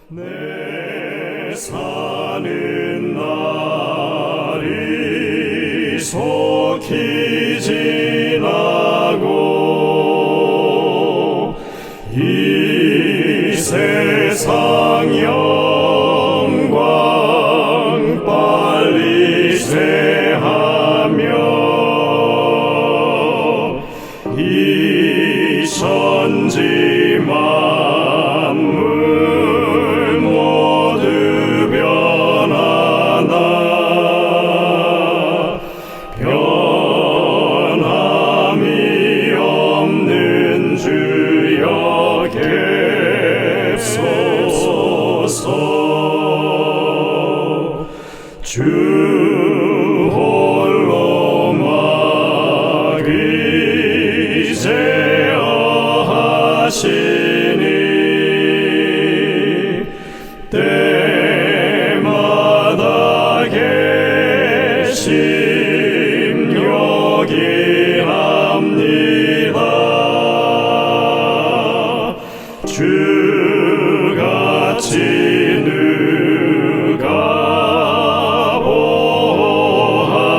내 사는 날이 속히 지나고 이 세상 영광 빨리 쇠하며 이 천지 만물 모두 변하나 변함이 없는 주여 객소서. 주 홀로 막의제하시니 때마다 계심 여기합니다. 주같이 누가 보하리까.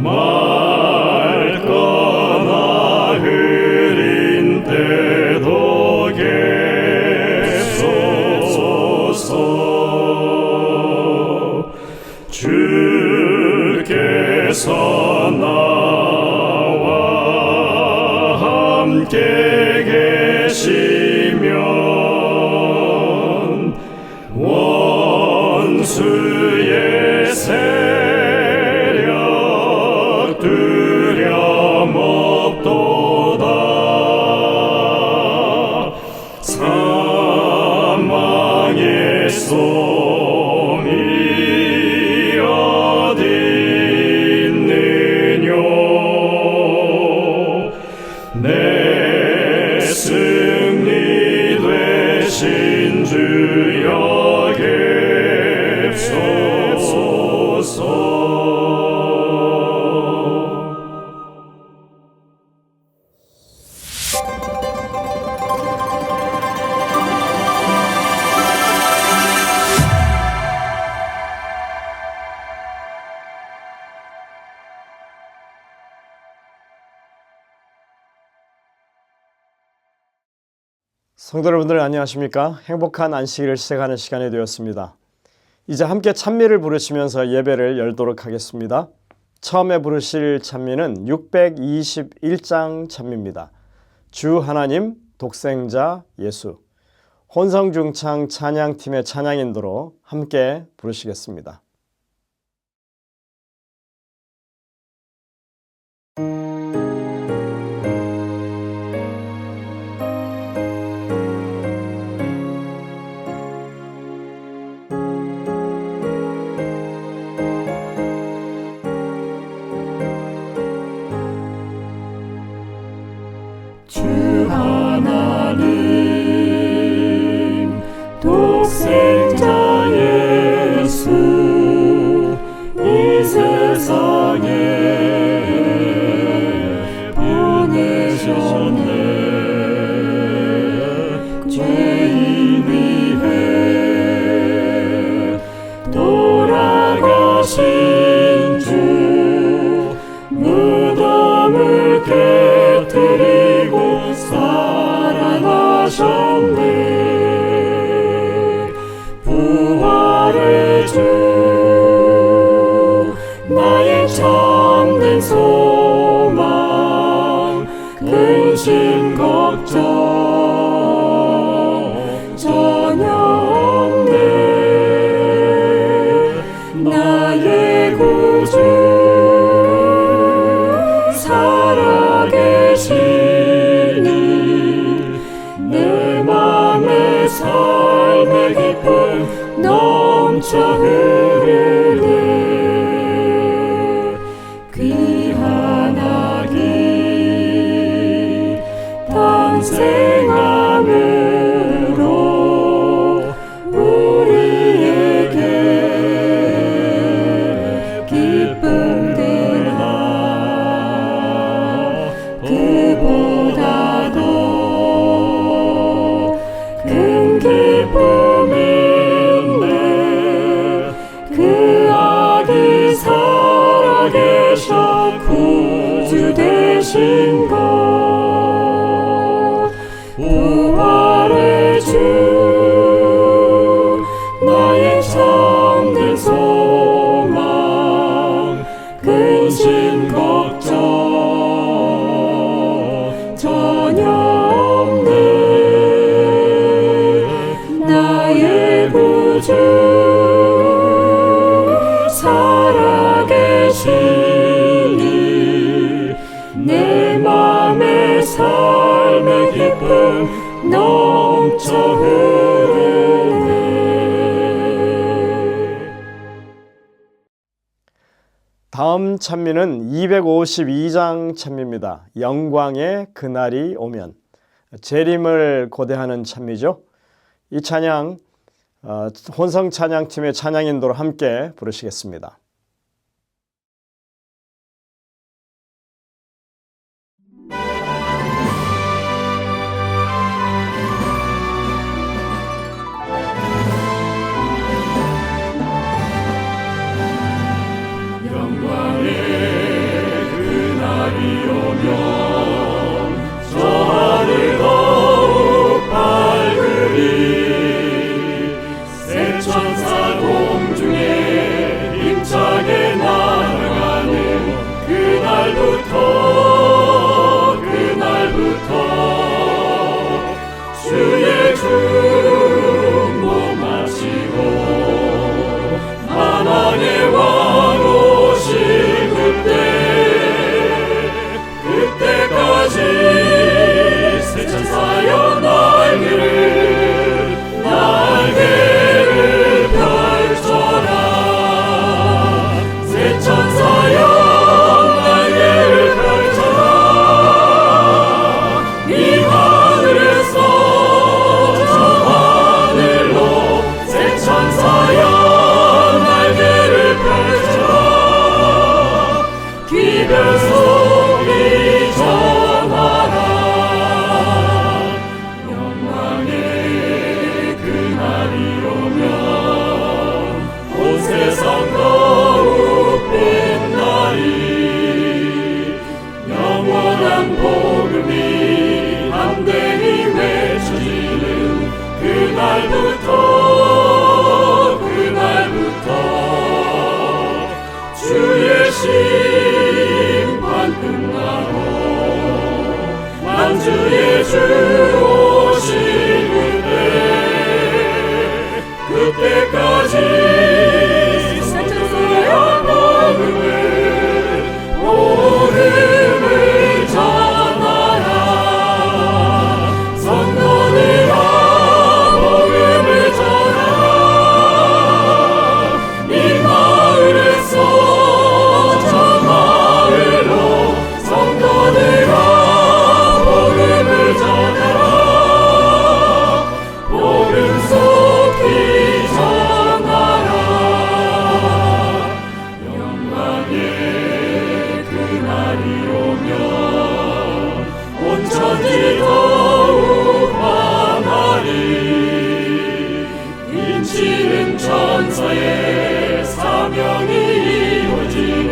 맑거나 흐린 때도 계소서. 주께서 나와 함께 계시면 원수의 세력 두려움 없도다. 사망의 솜이 어디 있느뇨. 내 승리 되신 주여 객소서. 성도 여러분들 안녕하십니까? 행복한 안식일을 시작하는 시간이 되었습니다. 이제 함께 찬미를 부르시면서 예배를 열도록 하겠습니다. 처음에 부르실 찬미는 621장 찬미입니다. 주 하나님 독생자 예수. 혼성중창 찬양팀의 찬양인도로 함께 부르시겠습니다. 하나님 독생자 예수 이 세상에 보내셨네. 죄인 위해 돌아가신 주 무덤을 깨뜨리고 살아나셨네. 부활의 주 나의 참된 소망 근심 걱정 전혀 없네. 나의 구주 살아계시니 내 맘에 삶의 기쁨 넘쳐 흐르네. 귀한 아기 탄생함으로 우리에게 기쁨 되나. 그보다도 오신 것 부활의 주 나의 참된 소망 근심 걱정 전혀 없네 나의 구주 살아계시니 내 맘의 삶의 기쁨 넘쳐 흐르네. 다음 찬미는 252장 찬미입니다. 영광의 그날이 오면. 재림을 고대하는 찬미죠. 이 찬양 혼성 찬양팀의 찬양 인도로 함께 부르시겠습니다. 주의 중보 마치고 만왕의 왕 오실 그때까지 새 천사여 날개를 펼쳐라 새 천사여 날개를 펼쳐라 이 하늘에서 저 하늘로 새 천사여 날개를 펼쳐라 기별 소리 전하라 영광의 그날이 오면 온 세상 더욱 빛나리 영원한 복음이 담대히 외쳐지는 그날부터 주의 심판 끝나고 만주의 주 오실 그때까지 새 천사의 복음을 전하라 선포하라 복음을 전하라 이 마을에서 저 마을로 성도들아 복음을 전하라 복음 속히 전하라 영광의 그날이 오면 온 천지 더욱 환하리 인치는 천사의 사명이 이루어지는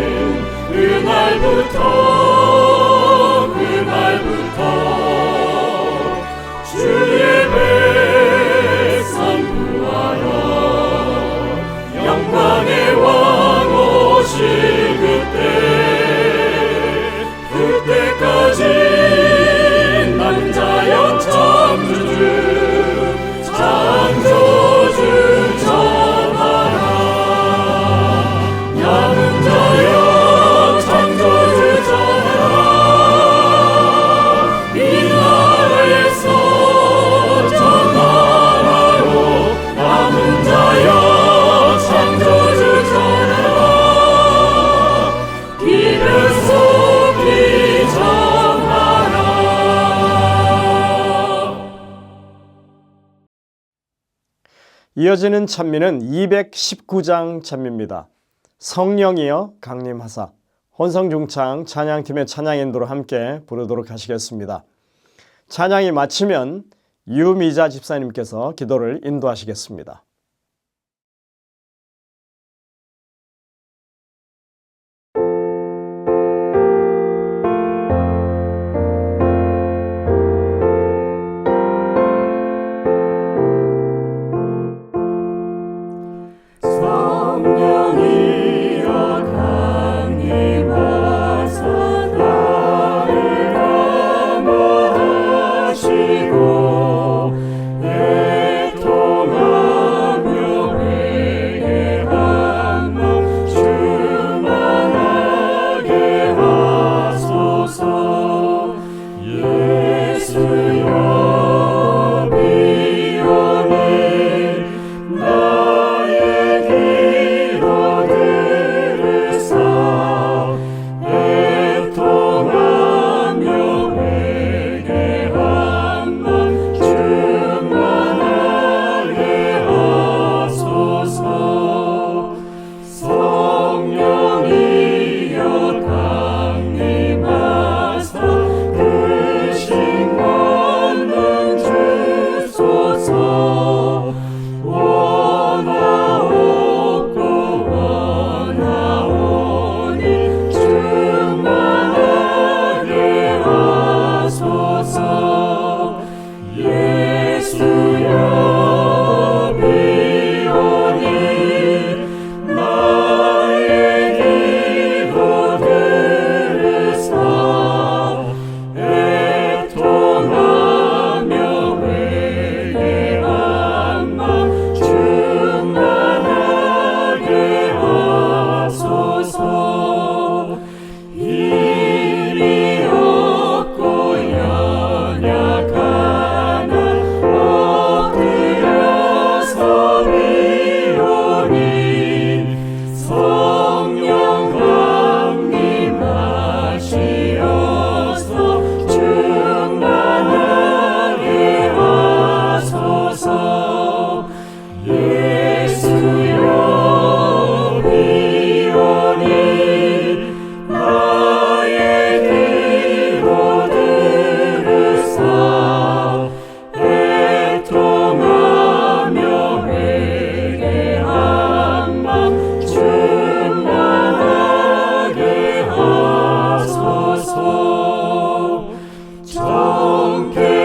그날부터 주의 백성 구하여 영광의 왕 오실 그때까지 남은 자여 창조주 전하라 남은 자여 창조주 전하라 이 나라에서 저 나라로 남은 자여 창조주 전하라 기별 속히 전하라. 이어지는 찬미는 219장 찬미입니다. 성령이여 강림하사. 혼성중창 찬양팀의 찬양 인도로 함께 부르도록 하시겠습니다. 찬양이 마치면 유미자 집사님께서 기도를 인도하시겠습니다.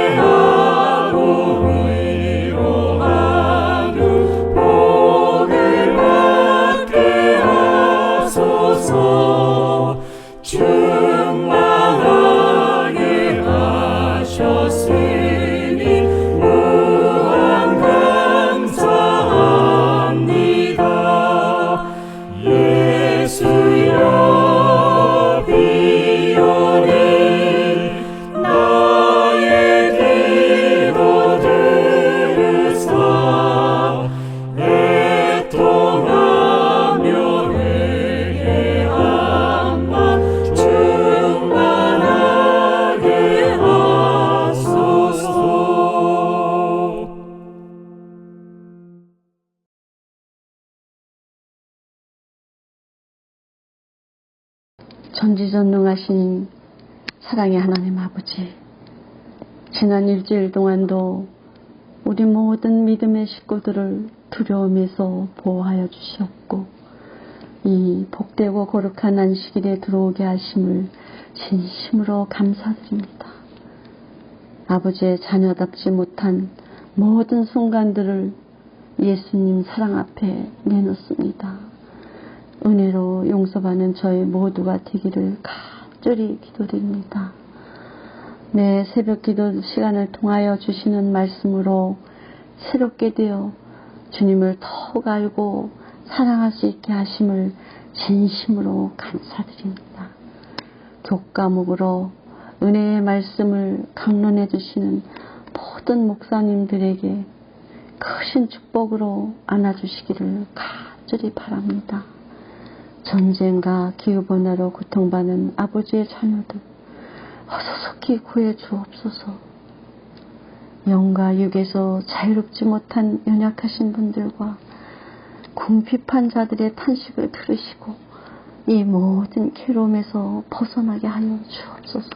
통쾌하고 위로하는 복을 받게 하소서. 충만하게 하셨으니 무한 감사합니다. 예수여 비오니 나의 기도 들으사 애통하며 회개함만 충만하게 하소서. 전지전능하신 사랑의 하나님 아버지, 지난 일주일 동안도 우리 모든 믿음의 식구들을 두려움에서 보호하여 주시었고, 이 복되고 거룩한 안식일에 들어오게 하심을 진심으로 감사드립니다. 아버지의 자녀답지 못한 모든 순간들을 예수님 사랑 앞에 내놓습니다. 은혜로 용서받는 저희 모두가 되기를 간절히 기도드립니다. 매 새벽 기도 시간을 통하여 주시는 말씀으로 새롭게 되어 주님을 더욱 알고 사랑할 수 있게 하심을 진심으로 감사드립니다. 교과목으로 은혜의 말씀을 강론해 주시는 모든 목사님들에게 크신 축복으로 안아주시기를 간절히 바랍니다. 전쟁과 기후변화로 고통받는 아버지의 자녀들 어서속히 구해 주옵소서. 영과 육에서 자유롭지 못한 연약하신 분들과 궁핍한 자들의 탄식을 들으시고 이 모든 괴로움에서 벗어나게 하여 주옵소서.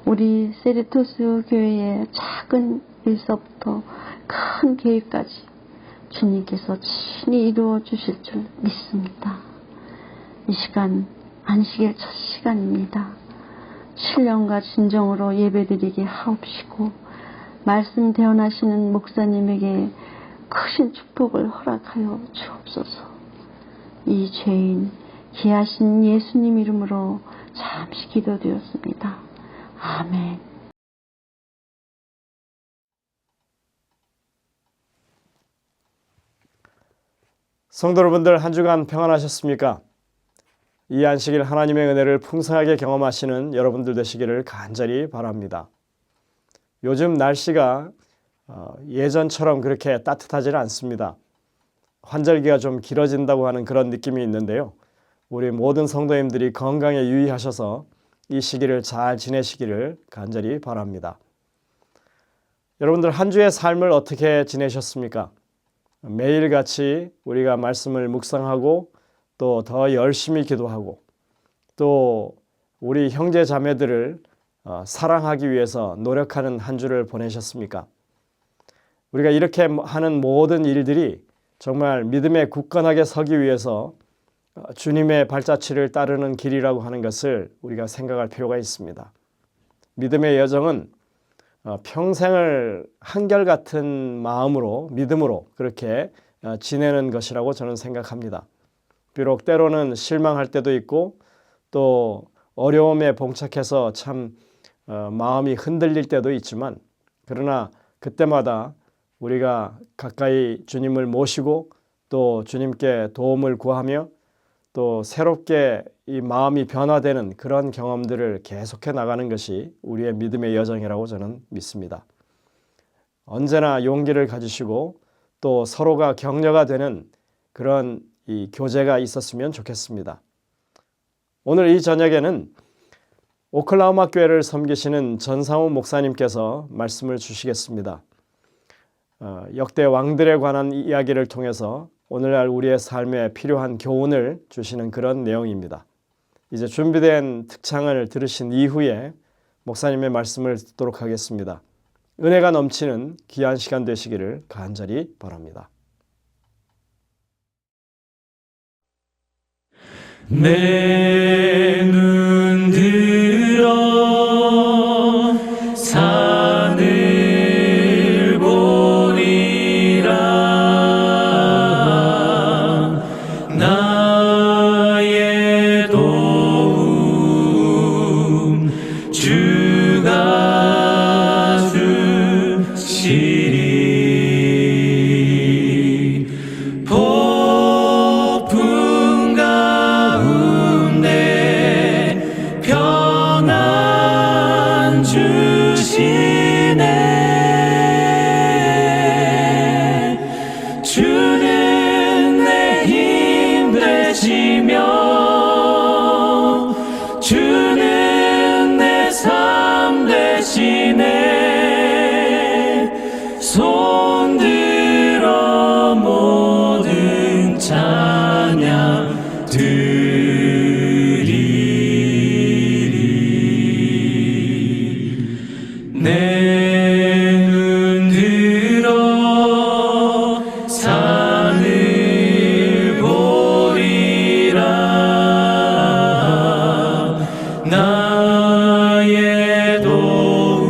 우리 세리토스 교회의 작은 일서부터 큰 계획까지 주님께서 친히 이루어 주실 줄 믿습니다. 이 시간 안식일 첫 시간입니다. 신령과 진정으로 예배드리게 하옵시고 말씀 대언하시는 목사님에게 크신 축복을 허락하여 주옵소서. 이 죄인 귀하신 예수님 이름으로 잠시 기도드렸습니다. 아멘. 성도 여러분들, 한 주간 평안하셨습니까? 이 안식일 하나님의 은혜를 풍성하게 경험하시는 여러분들 되시기를 간절히 바랍니다. 요즘 날씨가 예전처럼 그렇게 따뜻하지는 않습니다. 환절기가 좀 길어진다고 하는 그런 느낌이 있는데요. 우리 모든 성도님들이 건강에 유의하셔서 이 시기를 잘 지내시기를 간절히 바랍니다. 여러분들 한 주의 삶을 어떻게 지내셨습니까? 매일같이 우리가 말씀을 묵상하고 또 더 열심히 기도하고 또 우리 형제 자매들을 사랑하기 위해서 노력하는 한 주를 보내셨습니까? 우리가 이렇게 하는 모든 일들이 정말 믿음에 굳건하게 서기 위해서 주님의 발자취를 따르는 길이라고 하는 것을 우리가 생각할 필요가 있습니다. 믿음의 여정은 평생을 한결같은 마음으로 믿음으로 그렇게 지내는 것이라고 저는 생각합니다. 비록 때로는 실망할 때도 있고 또 어려움에 봉착해서 참 마음이 흔들릴 때도 있지만 그러나 그때마다 우리가 가까이 주님을 모시고 또 주님께 도움을 구하며 또 새롭게 이 마음이 변화되는 그런 경험들을 계속해 나가는 것이 우리의 믿음의 여정이라고 저는 믿습니다. 언제나 용기를 가지시고 또 서로가 격려가 되는 그런 이 교제가 있었으면 좋겠습니다. 오늘 이 저녁에는 오클라호마 교회를 섬기시는 전상우 목사님께서 말씀을 주시겠습니다. 역대 왕들에 관한 이야기를 통해서 오늘날 우리의 삶에 필요한 교훈을 주시는 그런 내용입니다. 이제 준비된 특창을 들으신 이후에 목사님의 말씀을 듣도록 하겠습니다. 은혜가 넘치는 귀한 시간 되시기를 간절히 바랍니다. 내 눈 들어 주시네. 주는 내 힘 되시며 주는 내 삶 되시네. 손들어 모든 찬양 드리리. 내 눈 들어 산을 보리라. 나의 도움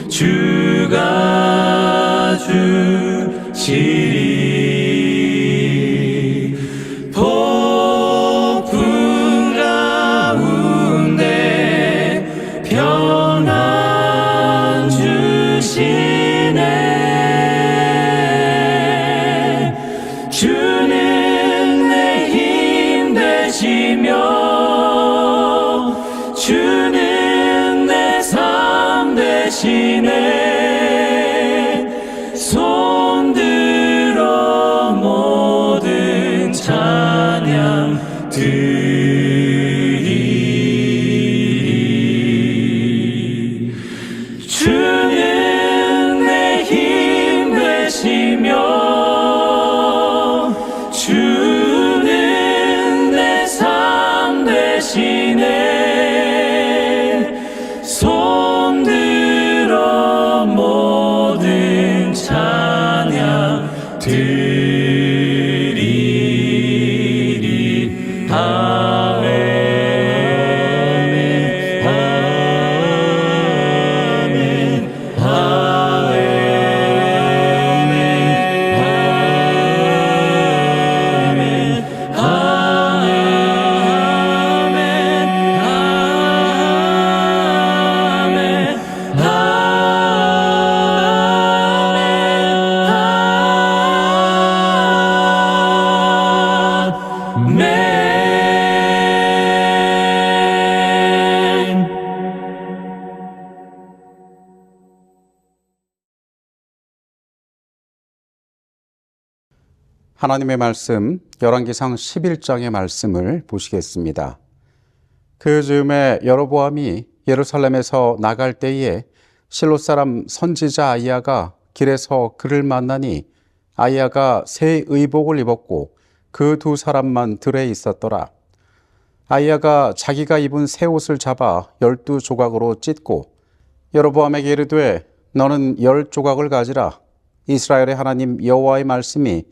주가 주시리. 폭풍 가운데 평안 주시네. 주는 내 힘 되시며 주는 내 삶 되시네. 손들어 모든 찬양 드리리. 주는 내 힘 되시며 주는 내 삶 되시네. 손들어 모든 찬양 드리리. 아멘. 아멘. 아멘. 하나님의 말씀 열왕기상 11장의 말씀을 보시겠습니다. 그 즈음에 여로보암이 예루살렘에서 나갈 때에 실로 사람 선지자 아이야가 길에서 그를 만나니 아이야가 새 의복을 입었고 그 두 사람만 들에 있었더라. 아이야가 자기가 입은 새 옷을 잡아 12조각으로 찢고 여로보암에게 이르되 너는 10조각을 가지라. 이스라엘의 하나님 여호와의 말씀이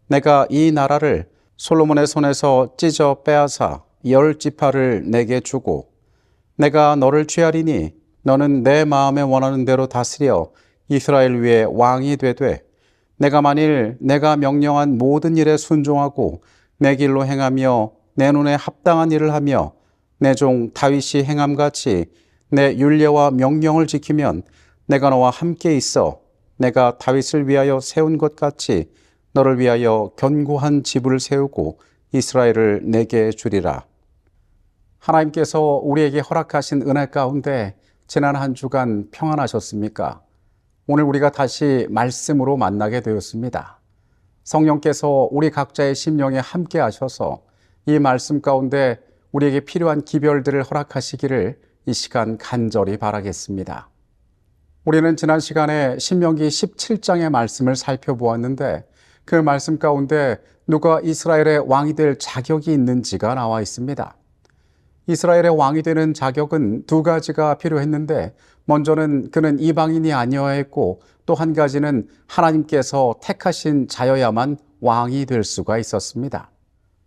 내가 이 나라를 솔로몬의 손에서 찢어 빼앗아 10지파를 내게 주고 내가 너를 취하리니 너는 내 마음에 원하는 대로 다스려 이스라엘 위에 왕이 되되 내가 만일 내가 명령한 모든 일에 순종하고 내 길로 행하며 내 눈에 합당한 일을 하며 내 종 다윗이 행함같이 내 율례와 명령을 지키면 내가 너와 함께 있어 내가 다윗을 위하여 세운 것 같이 너를 위하여 견고한 지부를 세우고 이스라엘을 내게 주리라. 하나님께서 우리에게 허락하신 은혜 가운데 지난 한 주간 평안하셨습니까? 오늘 우리가 다시 말씀으로 만나게 되었습니다. 성령께서 우리 각자의 심령에 함께 하셔서 이 말씀 가운데 우리에게 필요한 기별들을 허락하시기를 이 시간 간절히 바라겠습니다. 우리는 지난 시간에 신명기 17장의 말씀을 살펴보았는데 그 말씀 가운데 누가 이스라엘의 왕이 될 자격이 있는지가 나와 있습니다. 이스라엘의 왕이 되는 자격은 두 가지가 필요했는데 먼저는 그는 이방인이 아니어야 했고 또 한 가지는 하나님께서 택하신 자여야만 왕이 될 수가 있었습니다.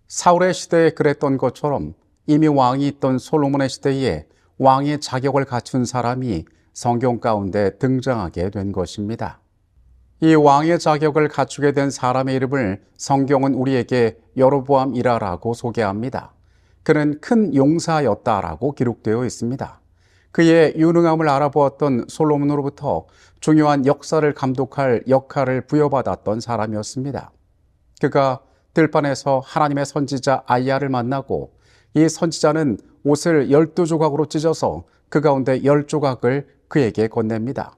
사울의 시대에 그랬던 것처럼 이미 왕이 있던 솔로몬의 시대에 왕의 자격을 갖춘 사람이 성경 가운데 등장하게 된 것입니다. 이 왕의 자격을 갖추게 된 사람의 이름을 성경은 우리에게 여로보암이라라고 소개합니다. 그는 큰 용사였다라고 기록되어 있습니다. 그의 유능함을 알아보았던 솔로몬으로부터 중요한 역사를 감독할 역할을 부여받았던 사람이었습니다. 그가 들판에서 하나님의 선지자 아이야를 만나고 이 선지자는 옷을 12조각으로 찢어서 그 가운데 10조각을 그에게 건넵니다.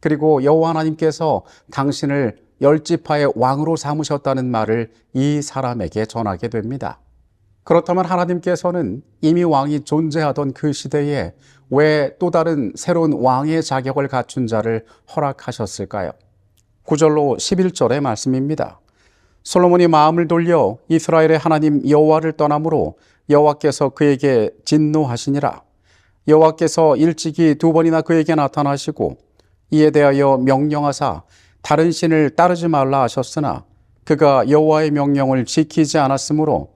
그리고 여호와 하나님께서 당신을 10지파의 왕으로 삼으셨다는 말을 이 사람에게 전하게 됩니다. 그렇다면 하나님께서는 이미 왕이 존재하던 그 시대에 왜 또 다른 새로운 왕의 자격을 갖춘 자를 허락하셨을까요? 9절로 11절의 말씀입니다. 솔로몬이 마음을 돌려 이스라엘의 하나님 여호와를 떠나므로 여호와께서 그에게 진노하시니라. 여호와께서 일찍이 2번이나 그에게 나타나시고 이에 대하여 명령하사 다른 신을 따르지 말라 하셨으나 그가 여호와의 명령을 지키지 않았으므로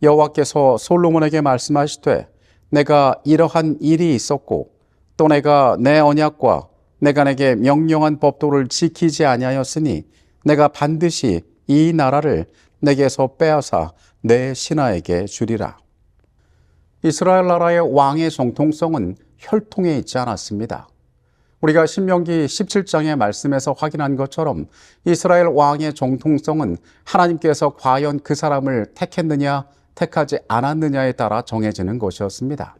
여호와께서 솔로몬에게 말씀하시되 내가 이러한 일이 있었고 또 내가 내 언약과 내가 내게 명령한 법도를 지키지 아니하였으니 내가 반드시 이 나라를 내게서 빼앗아 내 신하에게 주리라. 이스라엘 나라의 왕의 정통성은 혈통에 있지 않았습니다. 우리가 신명기 17장의 말씀에서 확인한 것처럼 이스라엘 왕의 정통성은 하나님께서 과연 그 사람을 택했느냐 택하지 않았느냐에 따라 정해지는 것이었습니다.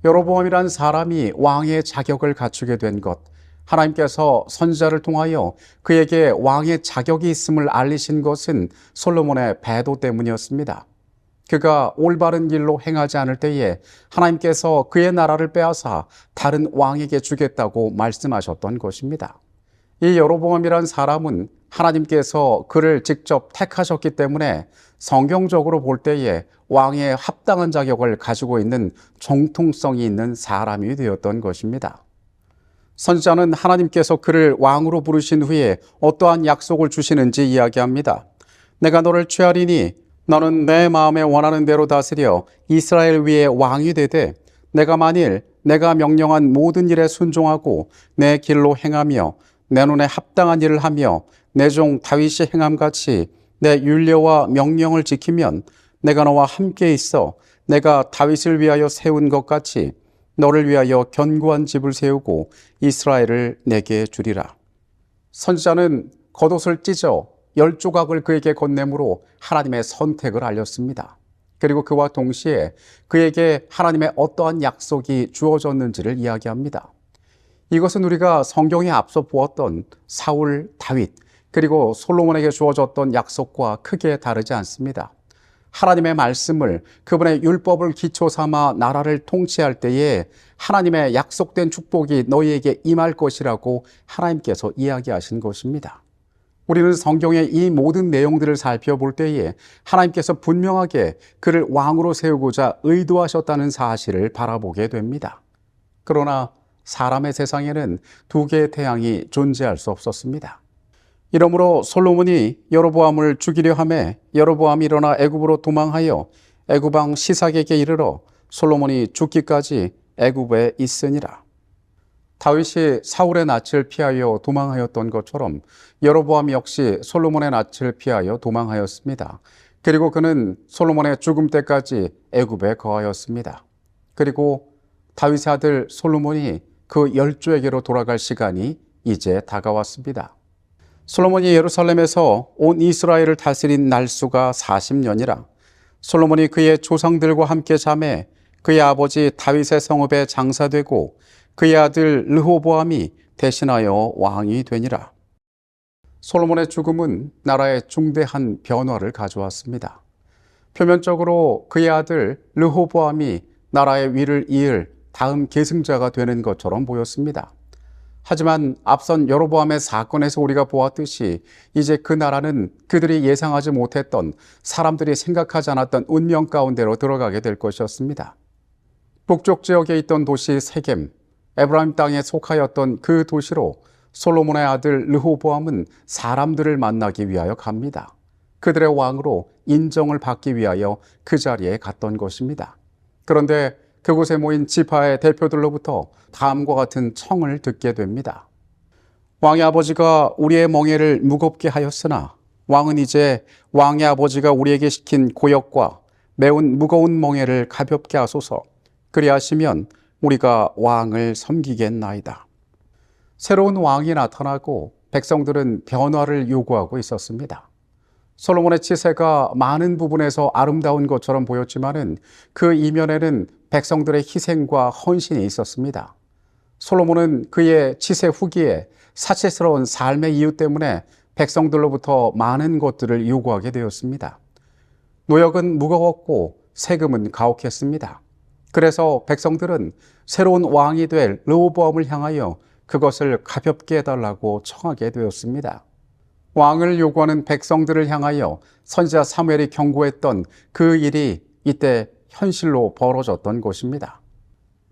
여로보암이란 사람이 왕의 자격을 갖추게 된 것, 하나님께서 선지자를 통하여 그에게 왕의 자격이 있음을 알리신 것은 솔로몬의 배도 때문이었습니다. 그가 올바른 길로 행하지 않을 때에 하나님께서 그의 나라를 빼앗아 다른 왕에게 주겠다고 말씀하셨던 것입니다. 이 여로보암이란 사람은 하나님께서 그를 직접 택하셨기 때문에 성경적으로 볼 때에 왕의 합당한 자격을 가지고 있는 정통성이 있는 사람이 되었던 것입니다. 선지자는 하나님께서 그를 왕으로 부르신 후에 어떠한 약속을 주시는지 이야기합니다. 내가 너를 취하리니 너는 내 마음에 원하는 대로 다스려 이스라엘 위에 왕이 되되 내가 만일 내가 명령한 모든 일에 순종하고 내 길로 행하며 내 눈에 합당한 일을 하며 내 종 다윗이 행함같이 내 율례와 명령을 지키면 내가 너와 함께 있어 내가 다윗을 위하여 세운 것 같이 너를 위하여 견고한 집을 세우고 이스라엘을 내게 주리라. 선지자는 겉옷을 찢어 10조각을 그에게 건네므로 하나님의 선택을 알렸습니다. 그리고 그와 동시에 그에게 하나님의 어떠한 약속이 주어졌는지를 이야기합니다. 이것은 우리가 성경에 앞서 보았던 사울, 다윗, 그리고 솔로몬에게 주어졌던 약속과 크게 다르지 않습니다. 하나님의 말씀을, 그분의 율법을 기초 삼아 나라를 통치할 때에 하나님의 약속된 축복이 너희에게 임할 것이라고 하나님께서 이야기하신 것입니다. 우리는 성경의 이 모든 내용들을 살펴볼 때에 하나님께서 분명하게 그를 왕으로 세우고자 의도하셨다는 사실을 바라보게 됩니다. 그러나 사람의 세상에는 두 개의 태양이 존재할 수 없었습니다. 이러므로 솔로몬이 여로보암을 죽이려 하매 여로보암이 일어나 애굽으로 도망하여 애굽 왕 시삭에게 이르러 솔로몬이 죽기까지 애굽에 있으니라. 다윗이 사울의 낯을 피하여 도망하였던 것처럼 여로보암 역시 솔로몬의 낯을 피하여 도망하였습니다. 그리고 그는 솔로몬의 죽음 때까지 애굽에 거하였습니다. 그리고 다윗의 아들 솔로몬이 그 열조에게로 돌아갈 시간이 이제 다가왔습니다. 솔로몬이 예루살렘에서 온 이스라엘을 다스린 날수가 40년이라 솔로몬이 그의 조상들과 함께 잠에 그의 아버지 다윗의 성읍에 장사되고 그의 아들 르호보암이 대신하여 왕이 되니라. 솔로몬의 죽음은 나라에 중대한 변화를 가져왔습니다. 표면적으로 그의 아들 르호보암이 나라의 위를 이을 다음 계승자가 되는 것처럼 보였습니다. 하지만 앞선 여로보암의 사건에서 우리가 보았듯이 이제 그 나라는 그들이 예상하지 못했던, 사람들이 생각하지 않았던 운명 가운데로 들어가게 될 것이었습니다. 북쪽 지역에 있던 도시 세겜, 에브라임 땅에 속하였던 그 도시로 솔로몬의 아들 르호보암은 사람들을 만나기 위하여 갑니다. 그들의 왕으로 인정을 받기 위하여 그 자리에 갔던 것입니다. 그런데 그곳에 모인 지파의 대표들로부터 다음과 같은 청을 듣게 됩니다. 왕의 아버지가 우리의 멍에를 무겁게 하였으나 왕은 이제 왕의 아버지가 우리에게 시킨 고역과 매운 무거운 멍에를 가볍게 하소서. 그리하시면 우리가 왕을 섬기겠나이다. 새로운 왕이 나타나고 백성들은 변화를 요구하고 있었습니다. 솔로몬의 치세가 많은 부분에서 아름다운 것처럼 보였지만은 그 이면에는 백성들의 희생과 헌신이 있었습니다. 솔로몬은 그의 치세 후기에 사치스러운 삶의 이유 때문에 백성들로부터 많은 것들을 요구하게 되었습니다. 노역은 무거웠고 세금은 가혹했습니다. 그래서 백성들은 새로운 왕이 될 르호보암을 향하여 그것을 가볍게 해달라고 청하게 되었습니다. 왕을 요구하는 백성들을 향하여 선지자 사무엘이 경고했던 그 일이 이때 현실로 벌어졌던 것입니다.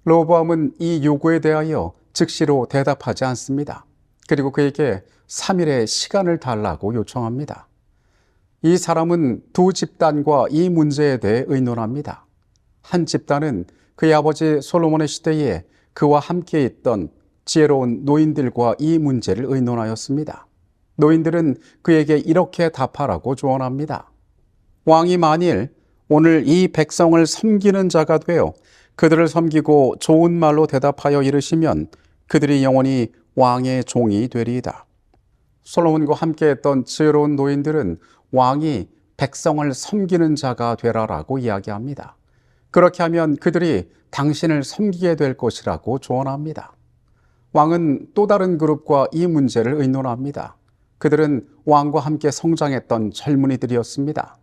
르호보암은 이 요구에 대하여 즉시로 대답하지 않습니다. 그리고 그에게 3일의 시간을 달라고 요청합니다. 이 사람은 두 집단과 이 문제에 대해 의논합니다. 한 집단은 그의 아버지 솔로몬의 시대에 그와 함께 있던 지혜로운 노인들과 이 문제를 의논하였습니다. 노인들은 그에게 이렇게 답하라고 조언합니다. 왕이 만일 오늘 이 백성을 섬기는 자가 되어 그들을 섬기고 좋은 말로 대답하여 이르시면 그들이 영원히 왕의 종이 되리이다. 솔로몬과 함께했던 지혜로운 노인들은 왕이 백성을 섬기는 자가 되라라고 이야기합니다. 그렇게 하면 그들이 당신을 섬기게 될 것이라고 조언합니다. 왕은 또 다른 그룹과 이 문제를 의논합니다. 그들은 왕과 함께 성장했던 젊은이들이었습니다.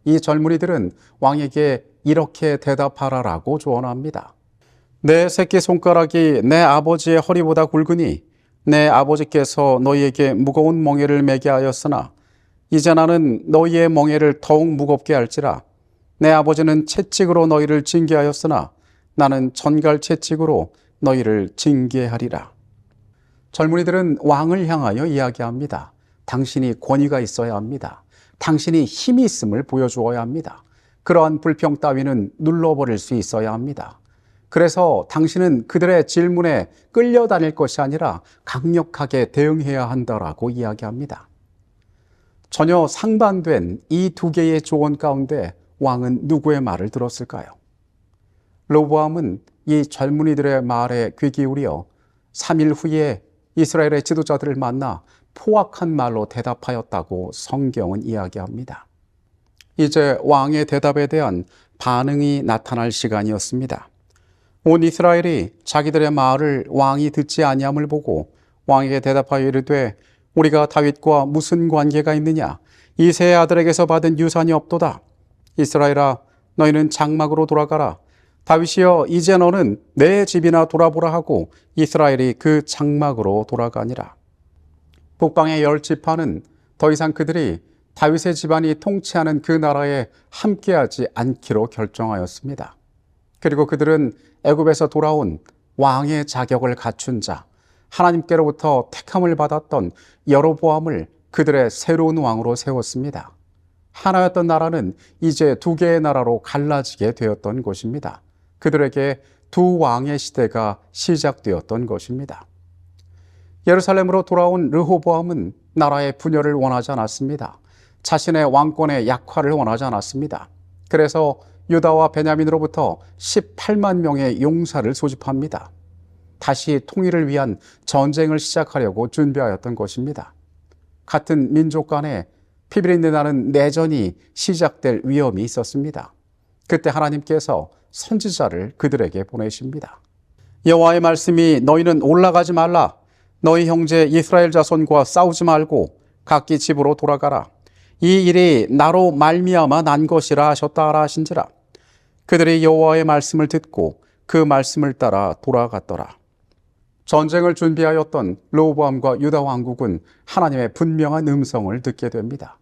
이 젊은이들은 왕에게 이렇게 대답하라라고 조언합니다. 내 새끼손가락이 내 아버지의 허리보다 굵으니 내 아버지께서 너희에게 무거운 멍에를 매게 하였으나 이제 나는 너희의 멍에를 더욱 무겁게 할지라. 내 아버지는 채찍으로 너희를 징계하였으나 나는 전갈 채찍으로 너희를 징계하리라. 젊은이들은 왕을 향하여 이야기합니다. 당신이 권위가 있어야 합니다. 당신이 힘이 있음을 보여주어야 합니다. 그러한 불평 따위는 눌러버릴 수 있어야 합니다. 그래서 당신은 그들의 질문에 끌려다닐 것이 아니라 강력하게 대응해야 한다라고 이야기합니다. 전혀 상반된 이 두 개의 조언 가운데 왕은 누구의 말을 들었을까요? 르호보암은 이 젊은이들의 말에 귀 기울여 3일 후에 이스라엘의 지도자들을 만나 포악한 말로 대답하였다고 성경은 이야기합니다. 이제 왕의 대답에 대한 반응이 나타날 시간이었습니다. 온 이스라엘이 자기들의 말을 왕이 듣지 아니함을 보고 왕에게 대답하여 이르되 우리가 다윗과 무슨 관계가 있느냐? 이새의 아들에게서 받은 유산이 없도다. 이스라엘아, 너희는 장막으로 돌아가라. 다윗이여, 이제 너는 내 집이나 돌아보라 하고 이스라엘이 그 장막으로 돌아가니라. 북방의 10지파는 더 이상 그들이 다윗의 집안이 통치하는 그 나라에 함께하지 않기로 결정하였습니다. 그리고 그들은 애굽에서 돌아온 왕의 자격을 갖춘 자, 하나님께로부터 택함을 받았던 여로보암을 그들의 새로운 왕으로 세웠습니다. 하나였던 나라는 이제 두 개의 나라로 갈라지게 되었던 것입니다. 그들에게 두 왕의 시대가 시작되었던 것입니다. 예루살렘으로 돌아온 르호보암은 나라의 분열을 원하지 않았습니다. 자신의 왕권의 약화를 원하지 않았습니다. 그래서 유다와 베냐민으로부터 18만 명의 용사를 소집합니다. 다시 통일을 위한 전쟁을 시작하려고 준비하였던 것입니다. 같은 민족 간에 피비린내 나는 내전이 시작될 위험이 있었습니다. 그때 하나님께서 선지자를 그들에게 보내십니다. 여호와의 말씀이 너희는 올라가지 말라. 너희 형제 이스라엘 자손과 싸우지 말고 각기 집으로 돌아가라. 이 일이 나로 말미암아 난 것이라 하셨다 하라 하신지라. 그들이 여호와의 말씀을 듣고 그 말씀을 따라 돌아갔더라. 전쟁을 준비하였던 르호보암과 유다 왕국은 하나님의 분명한 음성을 듣게 됩니다.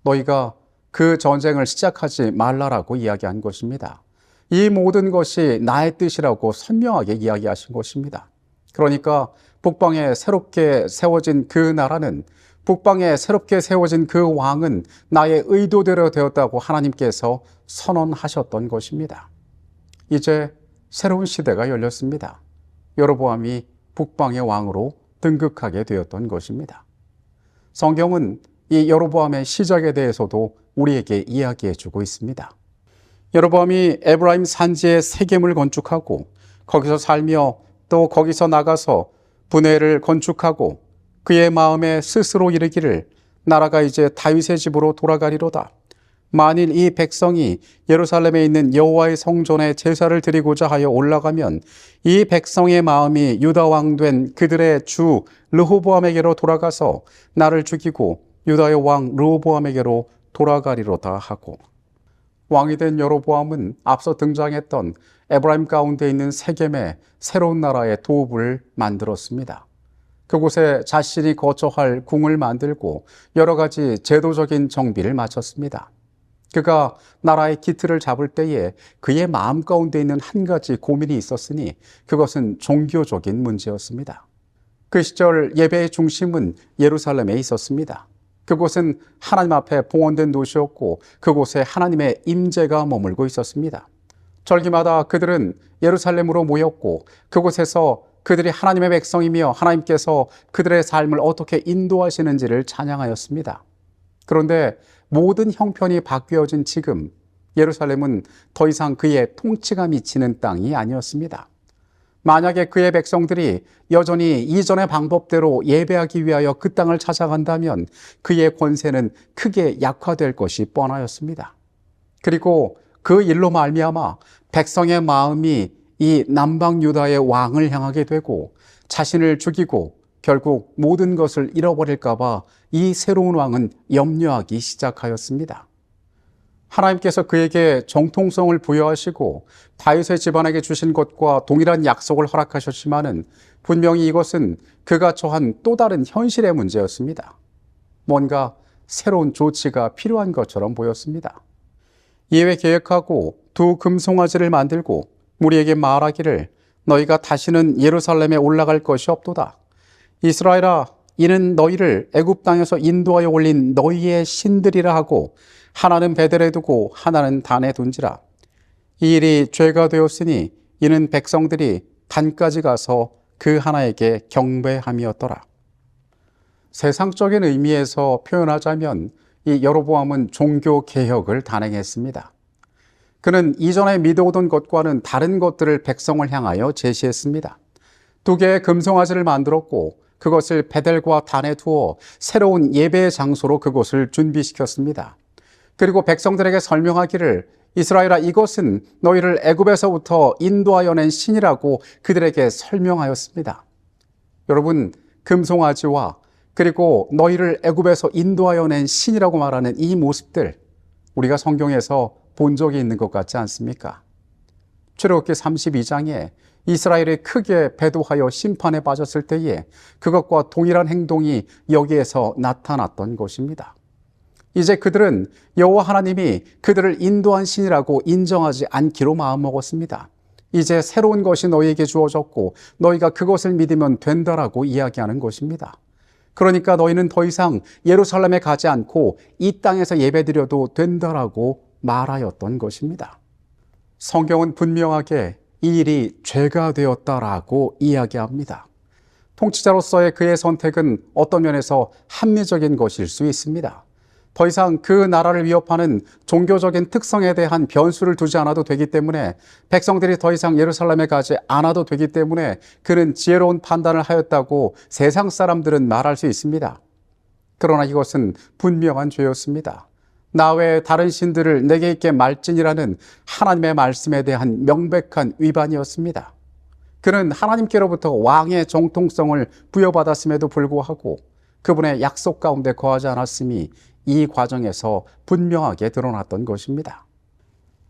너희가 그 전쟁을 시작하지 말라라고 이야기한 것입니다. 이 모든 것이 나의 뜻이라고 선명하게 이야기하신 것입니다. 그러니까 북방에 새롭게 세워진 그 나라는, 북방에 새롭게 세워진 그 왕은 나의 의도대로 되었다고 하나님께서 선언하셨던 것입니다. 이제 새로운 시대가 열렸습니다. 여로보암이 북방의 왕으로 등극하게 되었던 것입니다. 성경은 이 여로보암의 시작에 대해서도 우리에게 이야기해 주고 있습니다. 여로보암이 에브라임 산지에 세겜을 건축하고 거기서 살며 또 거기서 나가서 분회를 건축하고 그의 마음에 스스로 이르기를 나라가 이제 다윗의 집으로 돌아가리로다. 만일 이 백성이 예루살렘에 있는 여호와의 성전에 제사를 드리고자 하여 올라가면 이 백성의 마음이 유다 왕 된 그들의 주 르호보암에게로 돌아가서 나를 죽이고 유다의 왕 르호보암에게로 돌아가리로다 하고, 왕이 된 여로보암은 앞서 등장했던 에브라임 가운데 있는 세겜의 새로운 나라의 도읍을 만들었습니다. 그곳에 자신이 거처할 궁을 만들고 여러 가지 제도적인 정비를 마쳤습니다. 그가 나라의 기틀을 잡을 때에 그의 마음 가운데 있는 한 가지 고민이 있었으니 그것은 종교적인 문제였습니다. 그 시절 예배의 중심은 예루살렘에 있었습니다. 그곳은 하나님 앞에 봉헌된 도시였고 그곳에 하나님의 임재가 머물고 있었습니다. 절기마다 그들은 예루살렘으로 모였고 그곳에서 그들이 하나님의 백성이며 하나님께서 그들의 삶을 어떻게 인도하시는지를 찬양하였습니다. 그런데 모든 형편이 바뀌어진 지금 예루살렘은 더 이상 그의 통치가 미치는 땅이 아니었습니다. 만약에 그의 백성들이 여전히 이전의 방법대로 예배하기 위하여 그 땅을 찾아간다면 그의 권세는 크게 약화될 것이 뻔하였습니다. 그리고 그 일로 말미암아 백성의 마음이 이 남방 유다의 왕을 향하게 되고 자신을 죽이고 결국 모든 것을 잃어버릴까 봐 이 새로운 왕은 염려하기 시작하였습니다. 하나님께서 그에게 정통성을 부여하시고 다윗의 집안에게 주신 것과 동일한 약속을 허락하셨지만은 분명히 이것은 그가 처한 또 다른 현실의 문제였습니다. 뭔가 새로운 조치가 필요한 것처럼 보였습니다. 이에 계획하고 두 금송아지를 만들고 우리에게 말하기를 너희가 다시는 예루살렘에 올라갈 것이 없도다. 이스라엘아, 이는 너희를 애굽 땅에서 인도하여 올린 너희의 신들이라 하고 하나는 베델에 두고 하나는 단에 둔지라. 이 일이 죄가 되었으니 이는 백성들이 단까지 가서 그 하나에게 경배함이었더라. 세상적인 의미에서 표현하자면 이 여로보암은 종교 개혁을 단행했습니다. 그는 이전에 믿어오던 것과는 다른 것들을 백성을 향하여 제시했습니다. 2개의 금송아지를 만들었고 그것을 베델과 단에 두어 새로운 예배의 장소로 그곳을 준비시켰습니다. 그리고 백성들에게 설명하기를 이스라엘아, 이것은 너희를 애굽에서부터 인도하여 낸 신이라고 그들에게 설명하였습니다. 여러분, 금송아지와 그리고 너희를 애굽에서 인도하여 낸 신이라고 말하는 이 모습들, 우리가 성경에서 본 적이 있는 것 같지 않습니까? 출애굽기 32장에 이스라엘이 크게 배도하여 심판에 빠졌을 때에 그것과 동일한 행동이 여기에서 나타났던 것입니다. 이제 그들은 여호와 하나님이 그들을 인도한 신이라고 인정하지 않기로 마음먹었습니다. 이제 새로운 것이 너희에게 주어졌고 너희가 그것을 믿으면 된다라고 이야기하는 것입니다. 그러니까 너희는 더 이상 예루살렘에 가지 않고 이 땅에서 예배드려도 된다라고 말하였던 것입니다. 성경은 분명하게 이 일이 죄가 되었다라고 이야기합니다. 통치자로서의 그의 선택은 어떤 면에서 합리적인 것일 수 있습니다. 더 이상 그 나라를 위협하는 종교적인 특성에 대한 변수를 두지 않아도 되기 때문에 백성들이 더 이상 예루살렘에 가지 않아도 되기 때문에 그는 지혜로운 판단을 하였다고 세상 사람들은 말할 수 있습니다. 그러나 이것은 분명한 죄였습니다. 나 외에 다른 신들을 내게 있게 말지니라는 하나님의 말씀에 대한 명백한 위반이었습니다. 그는 하나님께로부터 왕의 정통성을 부여받았음에도 불구하고 그분의 약속 가운데 거하지 않았음이 이 과정에서 분명하게 드러났던 것입니다.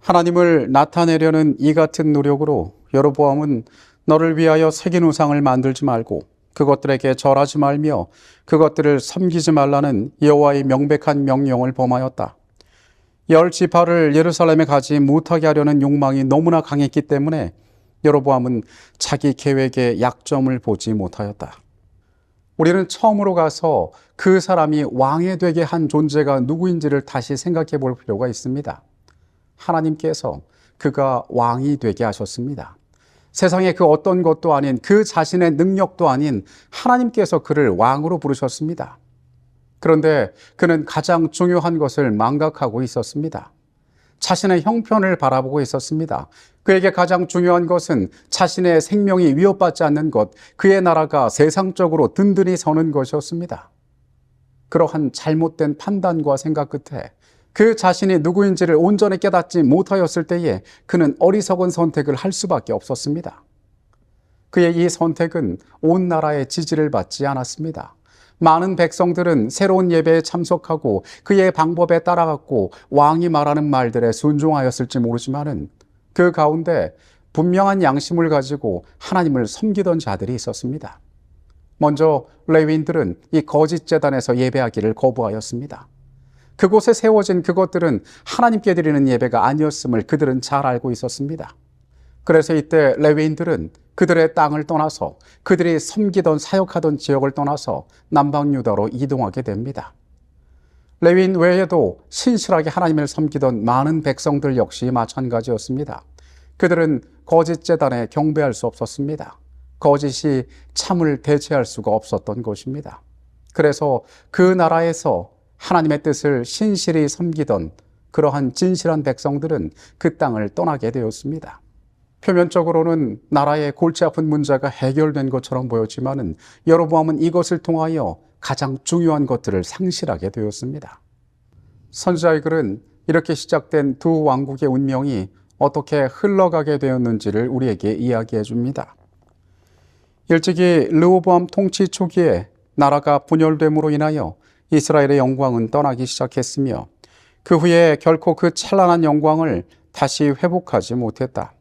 하나님을 나타내려는 이 같은 노력으로 여로보암은 너를 위하여 새긴 우상을 만들지 말고 그것들에게 절하지 말며 그것들을 섬기지 말라는 여호와의 명백한 명령을 범하였다. 10지파를 예루살렘에 가지 못하게 하려는 욕망이 너무나 강했기 때문에 여로보암은 자기 계획의 약점을 보지 못하였다. 우리는 처음으로 가서 그 사람이 왕이 되게 한 존재가 누구인지를 다시 생각해 볼 필요가 있습니다. 하나님께서 그가 왕이 되게 하셨습니다. 세상에 그 어떤 것도 아닌 그 자신의 능력도 아닌 하나님께서 그를 왕으로 부르셨습니다. 그런데 그는 가장 중요한 것을 망각하고 있었습니다. 자신의 형편을 바라보고 있었습니다. 그에게 가장 중요한 것은 자신의 생명이 위협받지 않는 것, 그의 나라가 세상적으로 든든히 서는 것이었습니다. 그러한 잘못된 판단과 생각 끝에 그 자신이 누구인지를 온전히 깨닫지 못하였을 때에 그는 어리석은 선택을 할 수밖에 없었습니다. 그의 이 선택은 온 나라의 지지를 받지 않았습니다. 많은 백성들은 새로운 예배에 참석하고 그의 방법에 따라갔고 왕이 말하는 말들에 순종하였을지 모르지만은 그 가운데 분명한 양심을 가지고 하나님을 섬기던 자들이 있었습니다. 먼저 레위인들은 이 거짓 제단에서 예배하기를 거부하였습니다. 그곳에 세워진 그것들은 하나님께 드리는 예배가 아니었음을 그들은 잘 알고 있었습니다. 그래서 이때 레위인들은 그들의 땅을 떠나서 그들이 섬기던 사역하던 지역을 떠나서 남방 유다로 이동하게 됩니다. 레위인 외에도 신실하게 하나님을 섬기던 많은 백성들 역시 마찬가지였습니다. 그들은 거짓 제단에 경배할 수 없었습니다. 거짓이 참을 대체할 수가 없었던 것입니다. 그래서 그 나라에서 하나님의 뜻을 신실히 섬기던 그러한 진실한 백성들은 그 땅을 떠나게 되었습니다. 표면적으로는 나라의 골치 아픈 문제가 해결된 것처럼 보였지만은 여로보암은 이것을 통하여 가장 중요한 것들을 상실하게 되었습니다. 선지자의 글은 이렇게 시작된 두 왕국의 운명이 어떻게 흘러가게 되었는지를 우리에게 이야기해 줍니다. 일찍이 르호보암 통치 초기에 나라가 분열됨으로 인하여 이스라엘의 영광은 떠나기 시작했으며 그 후에 결코 그 찬란한 영광을 다시 회복하지 못했다.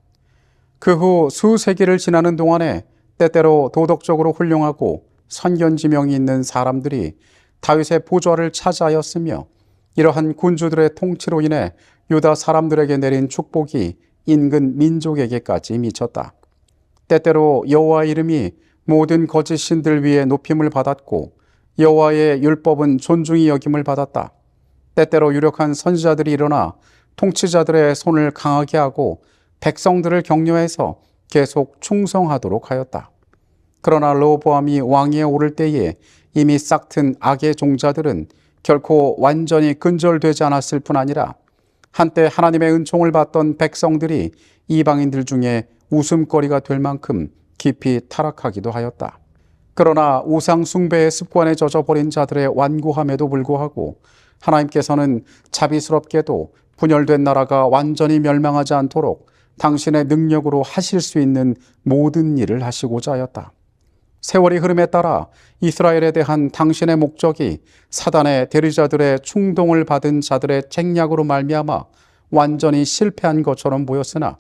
그 후 수세기를 지나는 동안에 때때로 도덕적으로 훌륭하고 선견지명이 있는 사람들이 다윗의 보좌를 차지하였으며 이러한 군주들의 통치로 인해 유다 사람들에게 내린 축복이 인근 민족에게까지 미쳤다. 때때로 여호와의 이름이 모든 거짓 신들 위에 높임을 받았고 여호와의 율법은 존중이 여김을 받았다. 때때로 유력한 선지자들이 일어나 통치자들의 손을 강하게 하고 백성들을 격려해서 계속 충성하도록 하였다. 그러나 르호보암이 왕위에 오를 때에 이미 싹튼 악의 종자들은 결코 완전히 근절되지 않았을 뿐 아니라 한때 하나님의 은총을 받던 백성들이 이방인들 중에 웃음거리가 될 만큼 깊이 타락하기도 하였다. 그러나 우상 숭배의 습관에 젖어버린 자들의 완고함에도 불구하고 하나님께서는 자비스럽게도 분열된 나라가 완전히 멸망하지 않도록 당신의 능력으로 하실 수 있는 모든 일을 하시고자 하였다. 세월이 흐름에 따라 이스라엘에 대한 당신의 목적이 사단의 대리자들의 충동을 받은 자들의 책략으로 말미암아 완전히 실패한 것처럼 보였으나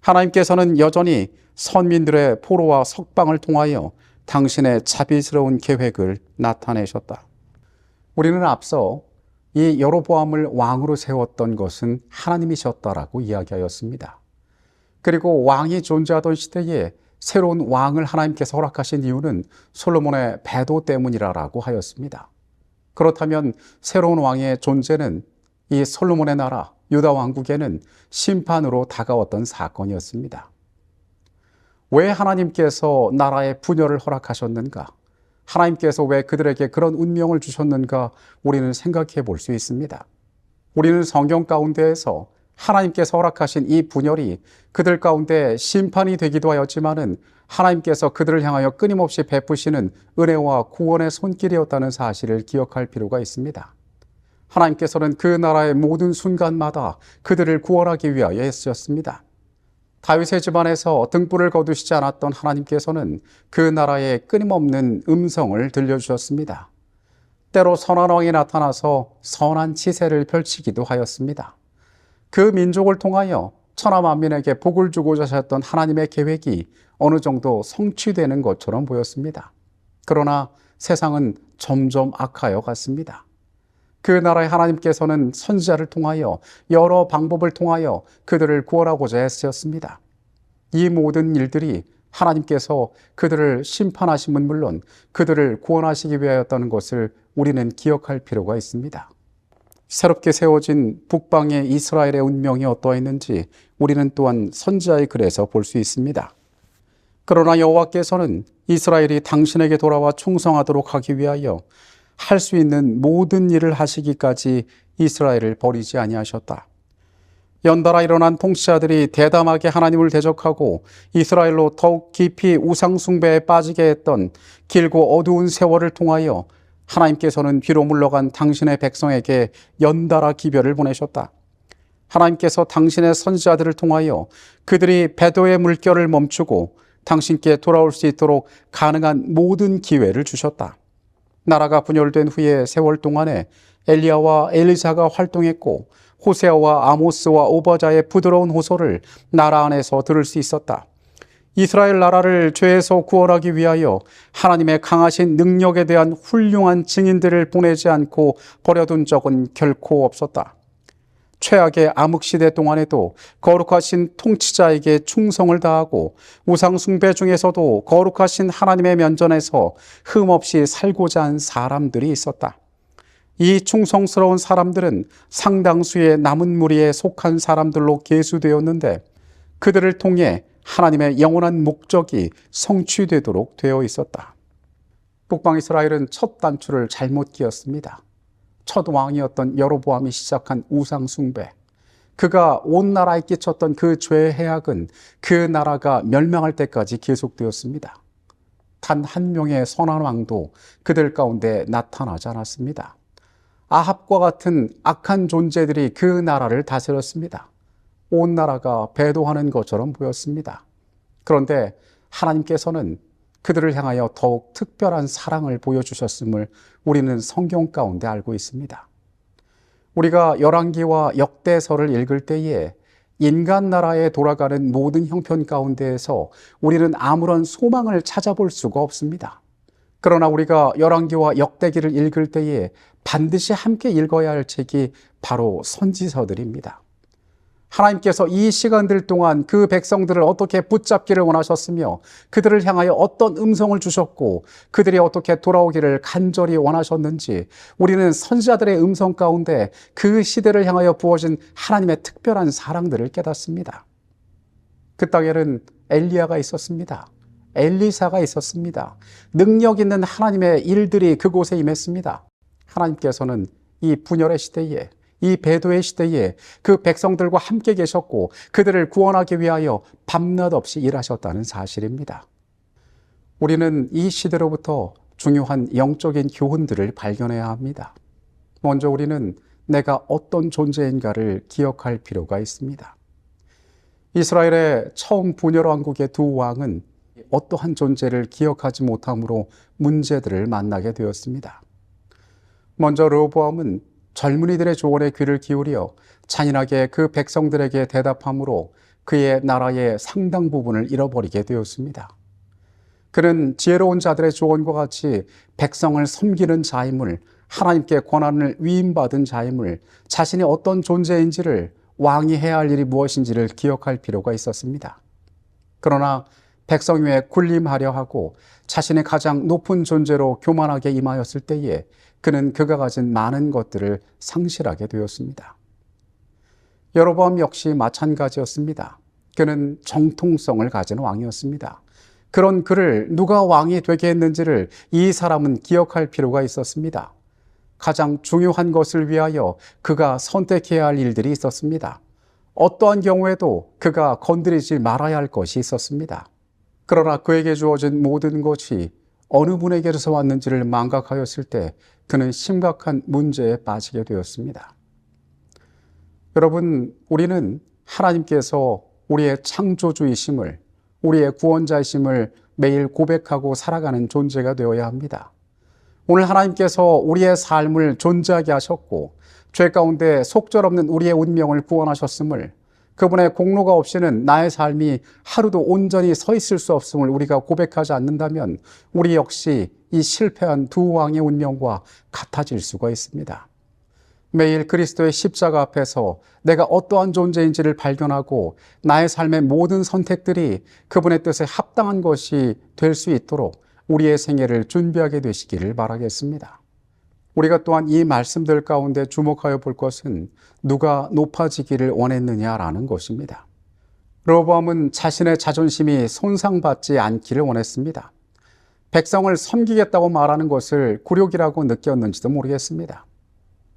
하나님께서는 여전히 선민들의 포로와 석방을 통하여 당신의 자비스러운 계획을 나타내셨다. 우리는 앞서 이 여로보암을 왕으로 세웠던 것은 하나님이셨다라고 이야기하였습니다. 그리고 왕이 존재하던 시대에 새로운 왕을 하나님께서 허락하신 이유는 솔로몬의 배도 때문이라고 하였습니다. 그렇다면 새로운 왕의 존재는 이 솔로몬의 나라 유다 왕국에는 심판으로 다가왔던 사건이었습니다. 왜 하나님께서 나라의 분열을 허락하셨는가? 하나님께서 왜 그들에게 그런 운명을 주셨는가? 우리는 생각해 볼 수 있습니다. 우리는 성경 가운데에서 하나님께서 허락하신 이 분열이 그들 가운데 심판이 되기도 하였지만은 하나님께서 그들을 향하여 끊임없이 베푸시는 은혜와 구원의 손길이었다는 사실을 기억할 필요가 있습니다. 하나님께서는 그 나라의 모든 순간마다 그들을 구원하기 위하여 애쓰셨습니다. 다윗의 집안에서 등불을 거두시지 않았던 하나님께서는 그 나라에 끊임없는 음성을 들려주셨습니다. 때로 선한 왕이 나타나서 선한 치세를 펼치기도 하였습니다. 그 민족을 통하여 천하 만민에게 복을 주고자 하셨던 하나님의 계획이 어느 정도 성취되는 것처럼 보였습니다. 그러나 세상은 점점 악하여 갔습니다. 그 나라의 하나님께서는 선지자를 통하여 여러 방법을 통하여 그들을 구원하고자 애쓰셨습니다. 이 모든 일들이 하나님께서 그들을 심판하심은 물론 그들을 구원하시기 위하였다는 것을 우리는 기억할 필요가 있습니다. 새롭게 세워진 북방의 이스라엘의 운명이 어떠했는지 우리는 또한 선지자의 글에서 볼 수 있습니다. 그러나 여호와께서는 이스라엘이 당신에게 돌아와 충성하도록 하기 위하여 할 수 있는 모든 일을 하시기까지 이스라엘을 버리지 아니하셨다. 연달아 일어난 통치자들이 대담하게 하나님을 대적하고 이스라엘로 더욱 깊이 우상 숭배에 빠지게 했던 길고 어두운 세월을 통하여 하나님께서는 뒤로 물러간 당신의 백성에게 연달아 기별을 보내셨다. 하나님께서 당신의 선지자들을 통하여 그들이 배도의 물결을 멈추고 당신께 돌아올 수 있도록 가능한 모든 기회를 주셨다. 나라가 분열된 후에 세월 동안에 엘리야와 엘리사가 활동했고 호세아와 아모스와 오바자의 부드러운 호소를 나라 안에서 들을 수 있었다. 이스라엘 나라를 죄에서 구원하기 위하여 하나님의 강하신 능력에 대한 훌륭한 증인들을 보내지 않고 버려둔 적은 결코 없었다. 최악의 암흑시대 동안에도 거룩하신 통치자에게 충성을 다하고 우상숭배 중에서도 거룩하신 하나님의 면전에서 흠없이 살고자 한 사람들이 있었다. 이 충성스러운 사람들은 상당수의 남은 무리에 속한 사람들로 계수되었는데 그들을 통해 하나님의 영원한 목적이 성취되도록 되어 있었다. 북방 이스라엘은 첫 단추를 잘못 끼었습니다. 첫 왕이었던 여로보암이 시작한 우상 숭배, 그가 온 나라에 끼쳤던 그 죄의 해악은 그 나라가 멸망할 때까지 계속되었습니다. 단 한 명의 선한 왕도 그들 가운데 나타나지 않았습니다. 아합과 같은 악한 존재들이 그 나라를 다스렸습니다. 온 나라가 배도하는 것처럼 보였습니다. 그런데 하나님께서는 그들을 향하여 더욱 특별한 사랑을 보여주셨음을 우리는 성경 가운데 알고 있습니다. 우리가 열왕기와 역대서를 읽을 때에 인간 나라에 돌아가는 모든 형편 가운데에서 우리는 아무런 소망을 찾아볼 수가 없습니다. 그러나 우리가 열왕기와 역대기를 읽을 때에 반드시 함께 읽어야 할 책이 바로 선지서들입니다. 하나님께서 이 시간들 동안 그 백성들을 어떻게 붙잡기를 원하셨으며 그들을 향하여 어떤 음성을 주셨고 그들이 어떻게 돌아오기를 간절히 원하셨는지 우리는 선지자들의 음성 가운데 그 시대를 향하여 부어진 하나님의 특별한 사랑들을 깨닫습니다. 그 땅에는 엘리야가 있었습니다. 엘리사가 있었습니다. 능력 있는 하나님의 일들이 그곳에 임했습니다. 하나님께서는 이 분열의 시대에, 이 배도의 시대에 그 백성들과 함께 계셨고 그들을 구원하기 위하여 밤낮 없이 일하셨다는 사실입니다. 우리는 이 시대로부터 중요한 영적인 교훈들을 발견해야 합니다. 먼저 우리는 내가 어떤 존재인가를 기억할 필요가 있습니다. 이스라엘의 처음 분열 왕국의 두 왕은 어떠한 존재를 기억하지 못함으로 문제들을 만나게 되었습니다. 먼저 르호보암은 젊은이들의 조언에 귀를 기울여 잔인하게 그 백성들에게 대답함으로 그의 나라의 상당 부분을 잃어버리게 되었습니다. 그는 지혜로운 자들의 조언과 같이 백성을 섬기는 자임을, 하나님께 권한을 위임받은 자임을, 자신이 어떤 존재인지를, 왕이 해야 할 일이 무엇인지를 기억할 필요가 있었습니다. 그러나 백성 위에 군림하려 하고 자신의 가장 높은 존재로 교만하게 임하였을 때에 그는 그가 가진 많은 것들을 상실하게 되었습니다. 여로보암 역시 마찬가지였습니다. 그는 정통성을 가진 왕이었습니다. 그런 그를 누가 왕이 되게 했는지를 이 사람은 기억할 필요가 있었습니다. 가장 중요한 것을 위하여 그가 선택해야 할 일들이 있었습니다. 어떠한 경우에도 그가 건드리지 말아야 할 것이 있었습니다. 그러나 그에게 주어진 모든 것이 어느 분에게서 왔는지를 망각하였을 때 그는 심각한 문제에 빠지게 되었습니다. 여러분, 우리는 하나님께서 우리의 창조주이심을, 우리의 구원자이심을 매일 고백하고 살아가는 존재가 되어야 합니다. 오늘 하나님께서 우리의 삶을 존재하게 하셨고 죄 가운데 속절없는 우리의 운명을 구원하셨음을, 그분의 공로가 없이는 나의 삶이 하루도 온전히 서 있을 수 없음을 우리가 고백하지 않는다면 우리 역시 이 실패한 두 왕의 운명과 같아질 수가 있습니다. 매일 그리스도의 십자가 앞에서 내가 어떠한 존재인지를 발견하고 나의 삶의 모든 선택들이 그분의 뜻에 합당한 것이 될 수 있도록 우리의 생애를 준비하게 되시기를 바라겠습니다. 우리가 또한 이 말씀들 가운데 주목하여 볼 것은 누가 높아지기를 원했느냐라는 것입니다. 르호보암은 자신의 자존심이 손상받지 않기를 원했습니다. 백성을 섬기겠다고 말하는 것을 굴욕이라고 느꼈는지도 모르겠습니다.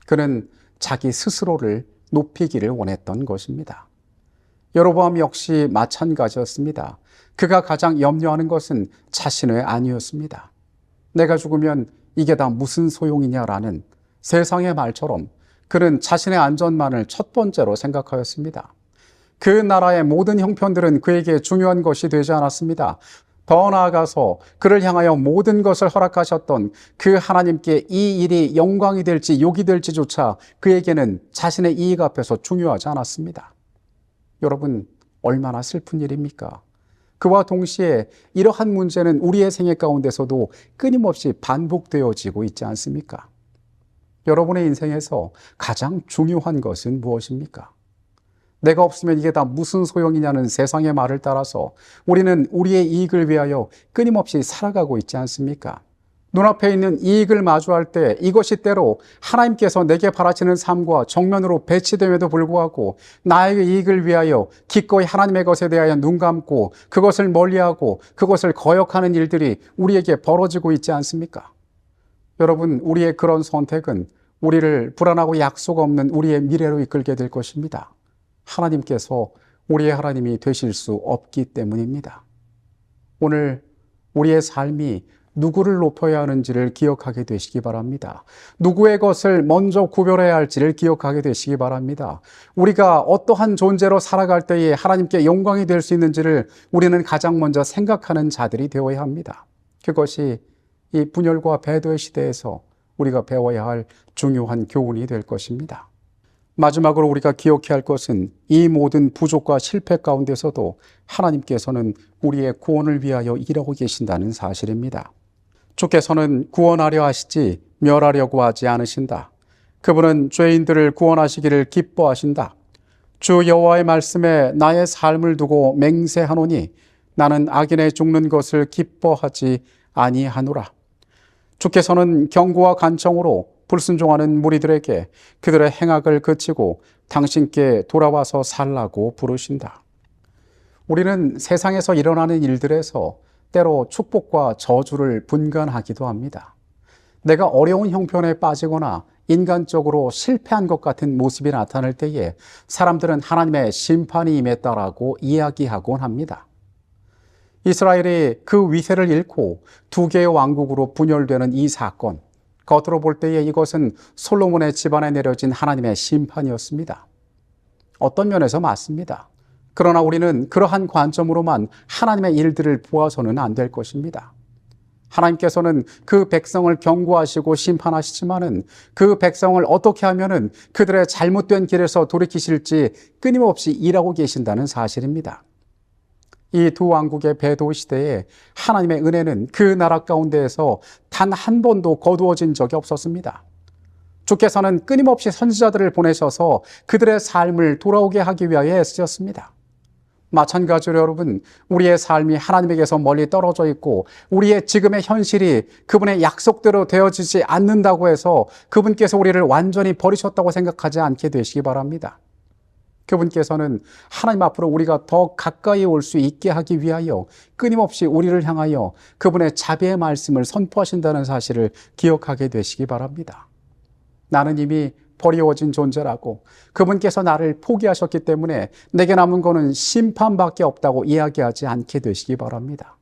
그는 자기 스스로를 높이기를 원했던 것입니다. 여로보암 역시 마찬가지였습니다. 그가 가장 염려하는 것은 자신의 안위였습니다. 내가 죽으면 이게 다 무슨 소용이냐라는 세상의 말처럼 그는 자신의 안전만을 첫 번째로 생각하였습니다. 그 나라의 모든 형편들은 그에게 중요한 것이 되지 않았습니다. 더 나아가서 그를 향하여 모든 것을 허락하셨던 그 하나님께 이 일이 영광이 될지 욕이 될지조차 그에게는 자신의 이익 앞에서 중요하지 않았습니다. 여러분, 얼마나 슬픈 일입니까? 그와 동시에 이러한 문제는 우리의 생애 가운데서도 끊임없이 반복되어지고 있지 않습니까? 여러분의 인생에서 가장 중요한 것은 무엇입니까? 내가 없으면 이게 다 무슨 소용이냐는 세상의 말을 따라서 우리는 우리의 이익을 위하여 끊임없이 살아가고 있지 않습니까? 눈앞에 있는 이익을 마주할 때 이것이 때로 하나님께서 내게 바라시는 삶과 정면으로 배치됨에도 불구하고 나의 이익을 위하여 기꺼이 하나님의 것에 대하여 눈 감고 그것을 멀리하고 그것을 거역하는 일들이 우리에게 벌어지고 있지 않습니까? 여러분, 우리의 그런 선택은 우리를 불안하고 약속 없는 우리의 미래로 이끌게 될 것입니다. 하나님께서 우리의 하나님이 되실 수 없기 때문입니다. 오늘 우리의 삶이 누구를 높여야 하는지를 기억하게 되시기 바랍니다. 누구의 것을 먼저 구별해야 할지를 기억하게 되시기 바랍니다. 우리가 어떠한 존재로 살아갈 때에 하나님께 영광이 될 수 있는지를 우리는 가장 먼저 생각하는 자들이 되어야 합니다. 그것이 이 분열과 배도의 시대에서 우리가 배워야 할 중요한 교훈이 될 것입니다. 마지막으로 우리가 기억해야 할 것은 이 모든 부족과 실패 가운데서도 하나님께서는 우리의 구원을 위하여 일하고 계신다는 사실입니다. 주께서는 구원하려 하시지 멸하려고 하지 않으신다. 그분은 죄인들을 구원하시기를 기뻐하신다. 주 여호와의 말씀에 나의 삶을 두고 맹세하노니 나는 악인의 죽는 것을 기뻐하지 아니하노라. 주께서는 경고와 간청으로 불순종하는 무리들에게 그들의 행악을 그치고 당신께 돌아와서 살라고 부르신다. 우리는 세상에서 일어나는 일들에서 때로 축복과 저주를 분간하기도 합니다. 내가 어려운 형편에 빠지거나 인간적으로 실패한 것 같은 모습이 나타날 때에 사람들은 하나님의 심판이 임했다라고 이야기하곤 합니다. 이스라엘이 그 위세를 잃고 두 개의 왕국으로 분열되는 이 사건, 겉으로 볼 때에 이것은 솔로몬의 집안에 내려진 하나님의 심판이었습니다. 어떤 면에서 맞습니다. 그러나 우리는 그러한 관점으로만 하나님의 일들을 보아서는 안 될 것입니다. 하나님께서는 그 백성을 경고하시고 심판하시지만은 그 백성을 어떻게 하면은 그들의 잘못된 길에서 돌이키실지 끊임없이 일하고 계신다는 사실입니다. 이 두 왕국의 배도 시대에 하나님의 은혜는 그 나라 가운데에서 단 한 번도 거두어진 적이 없었습니다. 주께서는 끊임없이 선지자들을 보내셔서 그들의 삶을 돌아오게 하기 위하여 애쓰셨습니다. 마찬가지로 여러분, 우리의 삶이 하나님에게서 멀리 떨어져 있고 우리의 지금의 현실이 그분의 약속대로 되어지지 않는다고 해서 그분께서 우리를 완전히 버리셨다고 생각하지 않게 되시기 바랍니다. 그분께서는 하나님 앞으로 우리가 더 가까이 올 수 있게 하기 위하여 끊임없이 우리를 향하여 그분의 자비의 말씀을 선포하신다는 사실을 기억하게 되시기 바랍니다. 나는 이미 버리워진 존재라고 그분께서 나를 포기하셨기 때문에 내게 남은 거는 심판밖에 없다고 이야기하지 않게 되시기 바랍니다.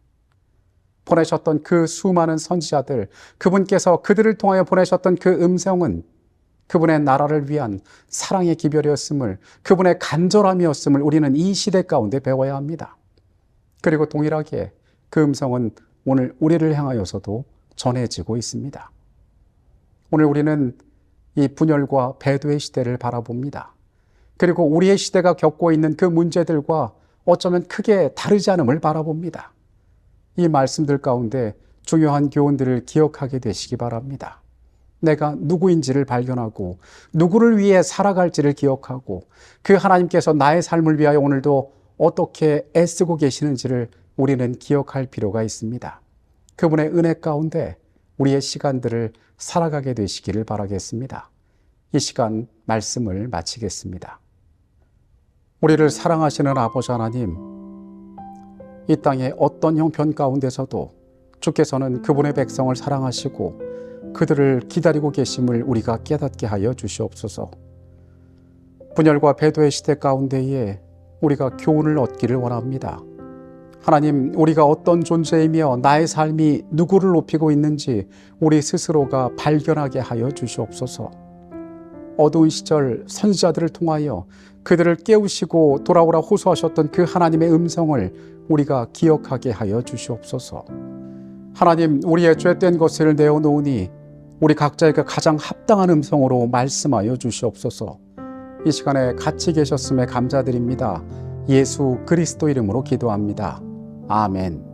보내셨던 그 수많은 선지자들, 그분께서 그들을 통하여 보내셨던 그 음성은 그분의 나라를 위한 사랑의 기별이었음을, 그분의 간절함이었음을 우리는 이 시대 가운데 배워야 합니다. 그리고 동일하게 그 음성은 오늘 우리를 향하여서도 전해지고 있습니다. 오늘 우리는 이 분열과 배도의 시대를 바라봅니다. 그리고 우리의 시대가 겪고 있는 그 문제들과 어쩌면 크게 다르지 않음을 바라봅니다. 이 말씀들 가운데 중요한 교훈들을 기억하게 되시기 바랍니다. 내가 누구인지를 발견하고 누구를 위해 살아갈지를 기억하고 그 하나님께서 나의 삶을 위하여 오늘도 어떻게 애쓰고 계시는지를 우리는 기억할 필요가 있습니다. 그분의 은혜 가운데 우리의 시간들을 살아가게 되시기를 바라겠습니다. 이 시간 말씀을 마치겠습니다. 우리를 사랑하시는 아버지 하나님, 이 땅의 어떤 형편 가운데서도 주께서는 그분의 백성을 사랑하시고 그들을 기다리고 계심을 우리가 깨닫게 하여 주시옵소서. 분열과 배도의 시대 가운데에 우리가 교훈을 얻기를 원합니다. 하나님, 우리가 어떤 존재이며 나의 삶이 누구를 높이고 있는지 우리 스스로가 발견하게 하여 주시옵소서. 어두운 시절 선지자들을 통하여 그들을 깨우시고 돌아오라 호소하셨던 그 하나님의 음성을 우리가 기억하게 하여 주시옵소서. 하나님, 우리의 죄된 것을 내어놓으니 우리 각자에게 가장 합당한 음성으로 말씀하여 주시옵소서. 이 시간에 같이 계셨음에 감사드립니다. 예수 그리스도 이름으로 기도합니다. 아멘.